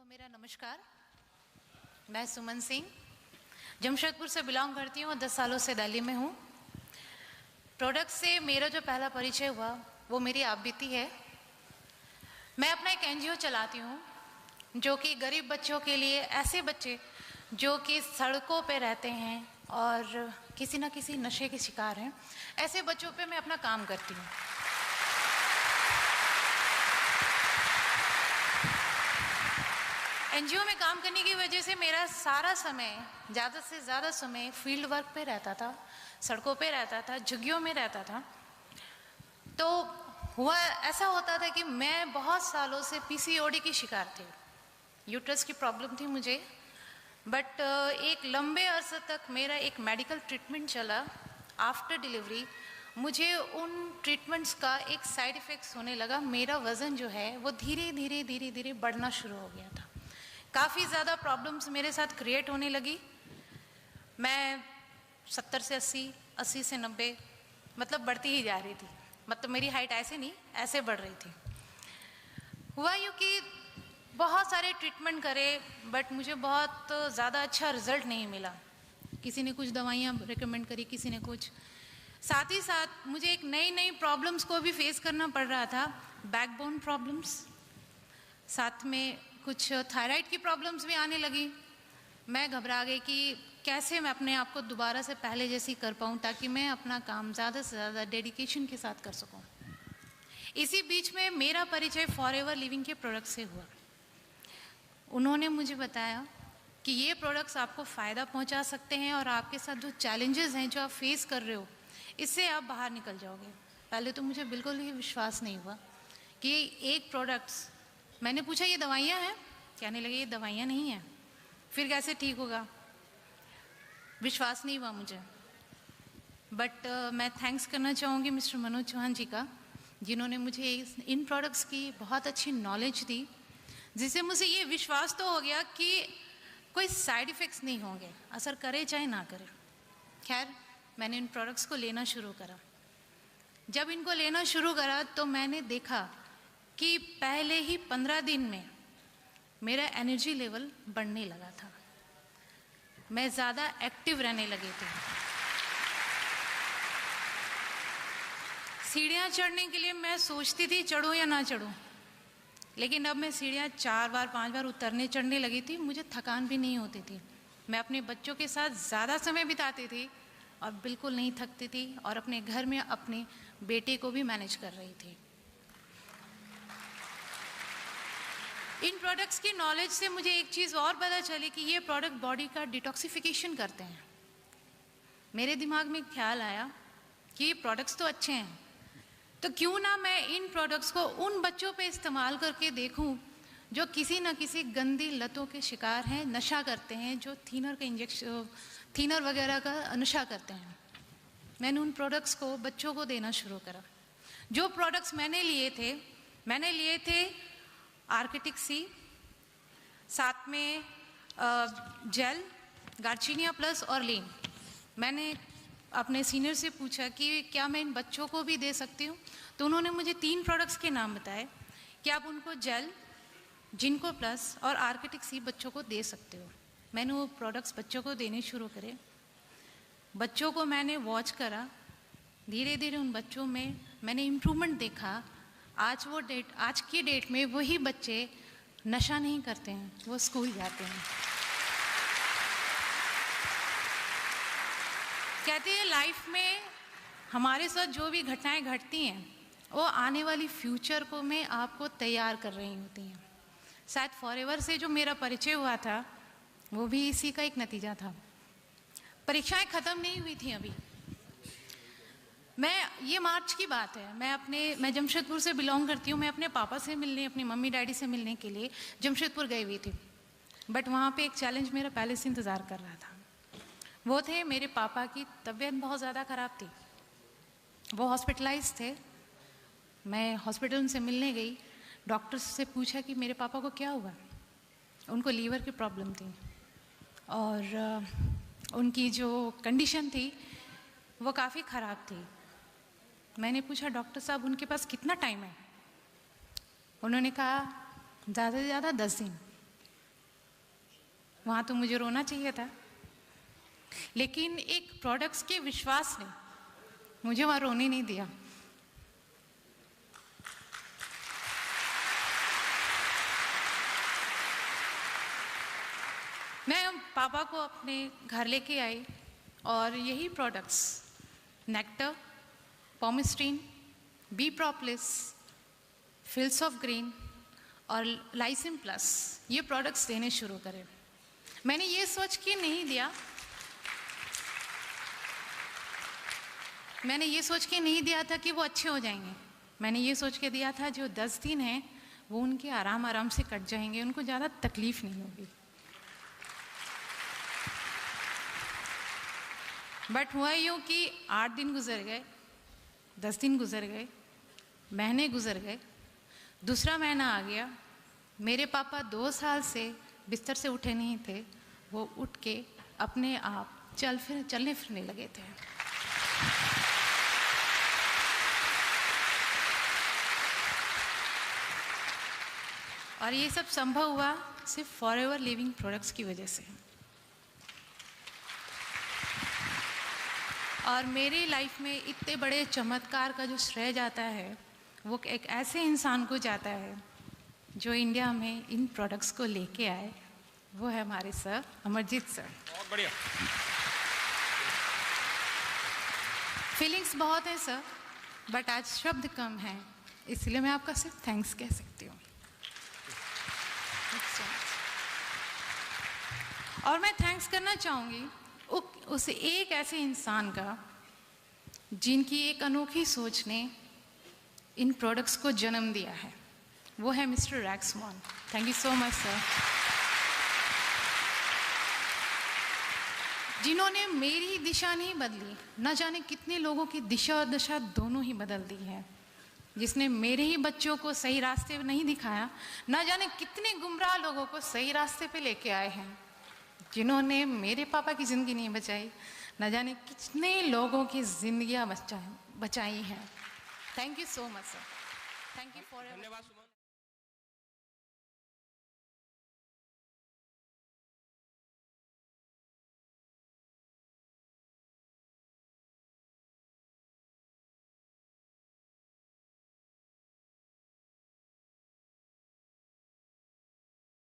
मेरा नमस्कार। मैं सुमन सिंह जमशेदपुर से बिलोंग करती हूँ और 10 सालों से दिल्ली में हूँ। प्रोडक्ट से मेरा जो पहला परिचय हुआ वो मेरी आप बीती है। मैं अपना एक एनजीओ चलाती हूँ जो कि गरीब बच्चों के लिए, ऐसे बच्चे जो कि सड़कों पे रहते हैं और किसी न किसी नशे के शिकार हैं, ऐसे बच्चों पे मैं अपना काम करती हूँ। एनजीओ में काम करने की वजह से मेरा सारा समय, ज़्यादा से ज़्यादा समय फील्ड वर्क पे रहता था, सड़कों पे रहता था, झुग्गियों में रहता था। तो हुआ ऐसा होता था कि मैं बहुत सालों से पीसीओडी की शिकार थी। यूट्रस की प्रॉब्लम थी मुझे, बट एक लंबे अरसे तक मेरा एक मेडिकल ट्रीटमेंट चला। आफ्टर डिलीवरी मुझे उन ट्रीटमेंट्स का एक साइड इफ़ेक्ट्स होने लगा। मेरा वज़न जो है वो धीरे धीरे बढ़ना शुरू हो गया था। काफ़ी ज़्यादा प्रॉब्लम्स मेरे साथ क्रिएट होने लगी। मैं 70 से 80, 80 से 90 मतलब बढ़ती ही जा रही थी। मतलब मेरी हाइट ऐसे नहीं, ऐसे बढ़ रही थी। हुआ यूँ कि बहुत सारे ट्रीटमेंट करे बट मुझे बहुत ज़्यादा अच्छा रिजल्ट नहीं मिला। किसी ने कुछ दवाइयाँ रिकमेंड करी, किसी ने कुछ। साथ ही साथ मुझे एक नई प्रॉब्लम्स को भी फेस करना पड़ रहा था। बैकबोन प्रॉब्लम्स, साथ में कुछ थायराइड की प्रॉब्लम्स भी आने लगी। मैं घबरा गई कि कैसे मैं अपने आप को दोबारा से पहले जैसी कर पाऊँ ताकि मैं अपना काम ज़्यादा से ज़्यादा डेडिकेशन के साथ कर सकूँ। इसी बीच में मेरा परिचय फॉरएवर लिविंग के प्रोडक्ट से हुआ। उन्होंने मुझे बताया कि ये प्रोडक्ट्स आपको फ़ायदा पहुंचा सकते हैं और आपके साथ जो चैलेंजेस हैं जो आप फेस कर रहे हो, इससे आप बाहर निकल जाओगे। पहले तो मुझे बिल्कुल ही विश्वास नहीं हुआ कि एक प्रोडक्ट्स, मैंने पूछा ये दवाइयाँ हैं? कहने लगे ये दवाइयाँ नहीं हैं। फिर कैसे ठीक होगा? विश्वास नहीं हुआ मुझे। बट मैं थैंक्स करना चाहूँगी मिस्टर मनोज चौहान जी का, जिन्होंने मुझे इन प्रोडक्ट्स की बहुत अच्छी नॉलेज दी, जिससे मुझे ये विश्वास तो हो गया कि कोई साइड इफ़ेक्ट्स नहीं होंगे, असर करे चाहे ना करे। खैर, मैंने इन प्रोडक्ट्स को लेना शुरू करा। जब इनको लेना शुरू करा तो मैंने देखा कि पहले ही 15 दिन में मेरा एनर्जी लेवल बढ़ने लगा था। मैं ज़्यादा एक्टिव रहने लगी थी। सीढ़ियाँ चढ़ने के लिए मैं सोचती थी चढ़ूँ या ना चढ़ूँ, लेकिन अब मैं सीढ़ियाँ 4 बार 5 बार उतरने चढ़ने लगी थी। मुझे थकान भी नहीं होती थी। मैं अपने बच्चों के साथ ज़्यादा समय बिताती थी और बिल्कुल नहीं थकती थी, और अपने घर में अपने बेटे को भी मैनेज कर रही थी। इन प्रोडक्ट्स की नॉलेज से मुझे एक चीज़ और पता चली कि ये प्रोडक्ट बॉडी का डिटॉक्सिफिकेशन करते हैं। मेरे दिमाग में ख्याल आया कि ये प्रोडक्ट्स तो अच्छे हैं, तो क्यों ना मैं इन प्रोडक्ट्स को उन बच्चों पे इस्तेमाल करके देखूं जो किसी न किसी गंदी लतों के शिकार हैं, नशा करते हैं, जो थीनर का इंजेक्शन, थीनर वगैरह का नशा करते हैं। मैंने उन प्रोडक्ट्स को बच्चों को देना शुरू करा। जो प्रोडक्ट्स मैंने लिए थे आर्किटिक सी, साथ में जेल, गार्चिनिया प्लस और लीन। मैंने अपने सीनियर से पूछा कि क्या मैं इन बच्चों को भी दे सकती हूँ, तो उन्होंने मुझे 3 प्रोडक्ट्स के नाम बताए कि आप उनको जेल, जिनको प्लस और आर्किटिक सी बच्चों को दे सकते हो। मैंने वो प्रोडक्ट्स बच्चों को देने शुरू करे। बच्चों को मैंने वॉच करा। धीरे धीरे उन बच्चों में मैंने इम्प्रूवमेंट देखा। आज की डेट में वही बच्चे नशा नहीं करते हैं, वो स्कूल जाते हैं। कहते हैं लाइफ में हमारे साथ जो भी घटनाएं घटती हैं वो आने वाली फ्यूचर को में आपको तैयार कर रही होती हैं। शायद फॉरएवर से जो मेरा परिचय हुआ था वो भी इसी का एक नतीजा था। परीक्षाएं ख़त्म नहीं हुई थी अभी। ये मार्च की बात है। मैं जमशेदपुर से बिलोंग करती हूँ। मैं अपने पापा से मिलने, अपनी मम्मी डैडी से मिलने के लिए जमशेदपुर गई हुई थी। बट वहाँ पे एक चैलेंज मेरा पहले से इंतज़ार कर रहा था। वो थे, मेरे पापा की तबीयत बहुत ज़्यादा ख़राब थी। वो हॉस्पिटलाइज थे। मैं हॉस्पिटल उनसे मिलने गई। डॉक्टर से पूछा कि मेरे पापा को क्या हुआ। उनको लीवर की प्रॉब्लम थी और उनकी जो कंडीशन थी वो काफ़ी ख़राब थी। मैंने पूछा डॉक्टर साहब उनके पास कितना टाइम है। उन्होंने कहा ज़्यादा से ज़्यादा 10 दिन। वहाँ तो मुझे रोना चाहिए था, लेकिन एक प्रोडक्ट्स के विश्वास ने मुझे वहाँ रोने नहीं दिया। मैं पापा को अपने घर लेके आई और यही products nectar, Pomesteen, bee propolis, fields of green और लाइसिन प्लस ये प्रोडक्ट्स देने शुरू करे। मैंने ये सोच के नहीं दिया, था कि वो अच्छे हो जाएंगे। मैंने ये सोच के दिया था जो 10 दिन हैं वो उनके आराम आराम से कट जाएंगे, उनको ज़्यादा तकलीफ नहीं होगी। बट हुआ यूँ कि 8 दिन गुजर गए, 10 दिन गुजर गए, महीने गुजर गए, दूसरा महीना आ गया। मेरे पापा 2 साल से बिस्तर से उठे नहीं थे, वो उठ के अपने आप चलने फिरने लगे थे। और ये सब संभव हुआ सिर्फ फॉरएवर लिविंग प्रोडक्ट्स की वजह से। और मेरी लाइफ में इतने बड़े चमत्कार का जो श्रेय जाता है वो एक ऐसे इंसान को जाता है जो इंडिया में इन प्रोडक्ट्स को लेके आए, वो है हमारे सर अमरजीत सर। बहुत बढ़िया। फीलिंग्स बहुत हैं सर, बट आज शब्द कम हैं, इसलिए मैं आपका सिर्फ थैंक्स कह सकती हूँ। और मैं थैंक्स करना चाहूँगी उस एक ऐसे इंसान का जिनकी एक अनोखी सोच ने इन प्रोडक्ट्स को जन्म दिया है, वो है mister Rex Vaughn. Thank you so much sir, जिन्होंने मेरी दिशा नहीं बदली, न जाने कितने लोगों की दिशा और दशा दोनों ही बदल दी है। जिसने मेरे ही बच्चों को सही रास्ते पे नहीं दिखाया, न जाने कितने गुमराह लोगों को सही रास्ते पे लेके आए हैं। जिन्होंने मेरे पापा की ज़िंदगी नहीं बचाई, न जाने कितने लोगों की ज़िंदगियाँ बचाई हैं। Thank you so much sir, thank you for. धन्यवाद।